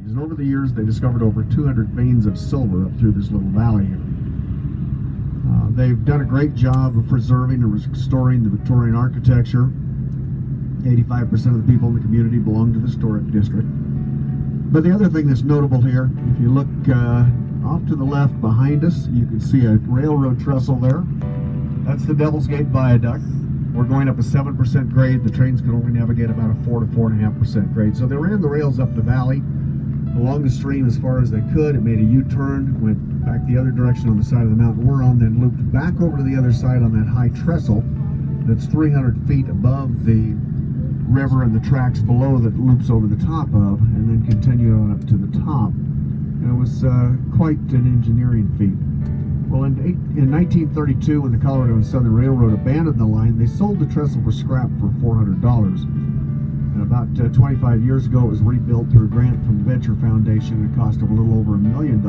Rockies. And over the years, they discovered over 200 veins of silver up through this little valley here. They've done a great job of preserving and restoring the Victorian architecture. 85% of the people in the community belong to the historic district. But the other thing that's notable here, if you look off to the left behind us, you can see a railroad trestle there. That's the Devil's Gate Viaduct. We're going up a 7% grade. The trains can only navigate about a 4 to 4.5% grade. So they ran the rails up the valley, along the stream as far as they could. It made a U-turn, went back the other direction on the side of the mountain we're on, then looped back over to the other side on that high trestle that's 300 feet above the river and the tracks below that loops over the top of, and then continue on up to the top. And it was quite an engineering feat. Well, in 1932, when the Colorado and Southern Railroad abandoned the line, they sold the trestle for scrap for $400. And about 25 years ago, it was rebuilt through a grant from the Venture Foundation at a cost of a little over $1 million,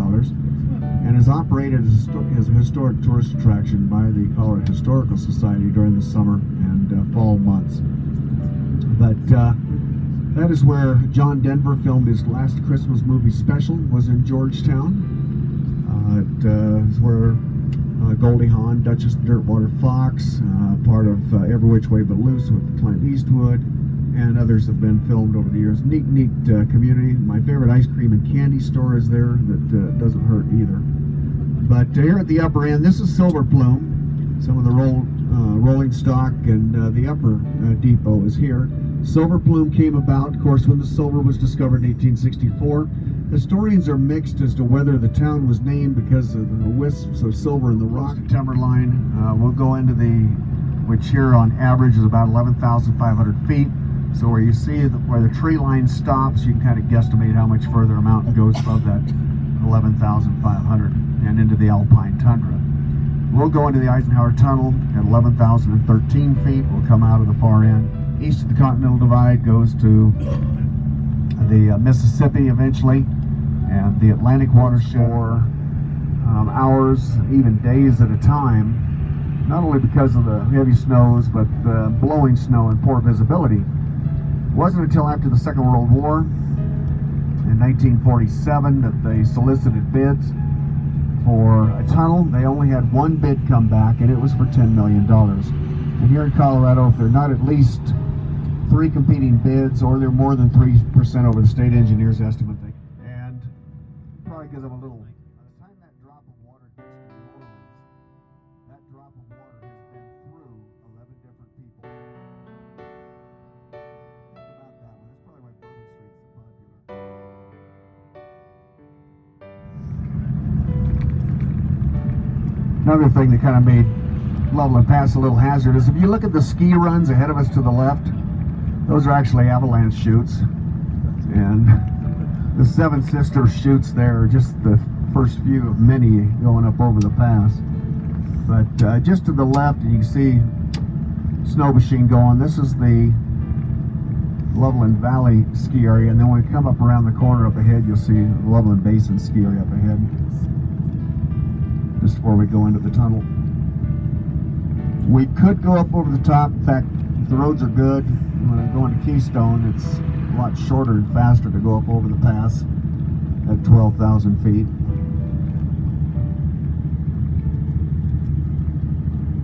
and is operated as a historic tourist attraction by the Colorado Historical Society during the summer and fall months. But that is where John Denver filmed his last Christmas movie special, was in Georgetown. It is where Goldie Hawn, Duchess of Dirtwater Fox, part of Every Which Way But Loose with Clint Eastwood, and others have been filmed over the years. Neat community. My favorite ice cream and candy store is there that doesn't hurt either. But here at the upper end, this is Silver Plume. Some of the rolling stock and the upper depot is here. Silver Plume came about, of course, when the silver was discovered in 1864. Historians are mixed as to whether the town was named because of the wisps of silver in the rock. Timberline, we'll go into which here on average is about 11,500 feet. So where you see where the tree line stops, you can kind of guesstimate how much further a mountain goes above that 11,500 and into the alpine tundra. We'll go into the Eisenhower Tunnel at 11,013 feet. We'll come out of the far end. East of the Continental Divide goes to the Mississippi eventually, and the Atlantic watershed for hours, even days at a time, not only because of the heavy snows, but the blowing snow and poor visibility. It wasn't until after the Second World War, in 1947, that they solicited bids for a tunnel. They only had one bid come back, and it was for $10 million. And here in Colorado, if they're not at least 3 competing bids, or they're more than 3% over the state engineer's estimate, and probably because I'm a little, by the time that drop of water gets to New Orleans, that drop of water has been through 11 different people. Think about that one. That's probably why Bourbon Street's so popular. Another thing that kind of made Loveland Pass a little hazardous, if you look at the ski runs ahead of us to the left, those are actually avalanche chutes, and the Seven Sisters chutes there are just the first few of many going up over the pass. But just to the left, you can see snow machine going. This is the Loveland Valley ski area, and then when we come up around the corner up ahead, you'll see the Loveland Basin ski area up ahead, just before we go into the tunnel. We could go up over the top. In fact, if the roads are good, when I'm going to Keystone, it's a lot shorter and faster to go up over the pass at 12,000 feet.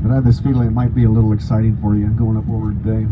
But I have this feeling it might be a little exciting for you going up over today.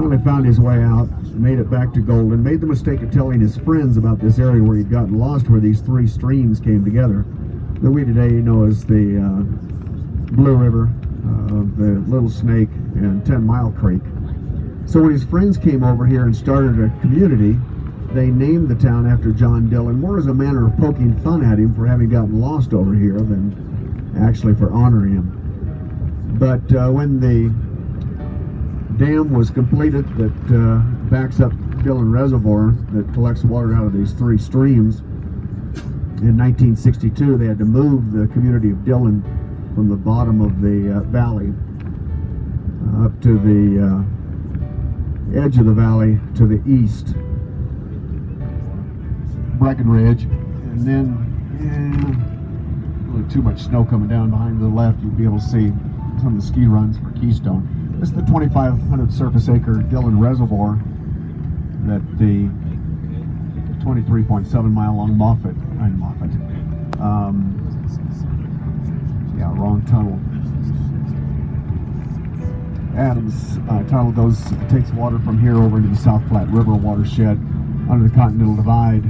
finally found his way out, made it back to Golden, made the mistake of telling his friends about this area where he'd gotten lost, where these three streams came together, that we today know as the Blue River, the Little Snake, and 10 Mile Creek. So when his friends came over here and started a community, they named the town after John Dillon, more as a manner of poking fun at him for having gotten lost over here than actually for honoring him. But when the dam was completed that backs up Dillon Reservoir, that collects water out of these three streams, in 1962 they had to move the community of Dillon from the bottom of the valley up to the edge of the valley to the east, Breckenridge, and then really too much snow coming down behind to the left. You'll be able to see some of the ski runs for Keystone. This is the 2,500 surface acre Dillon Reservoir that the 23.7 mile long wrong tunnel. Adams tunnel takes water from here over into the South Platte River watershed under the Continental Divide.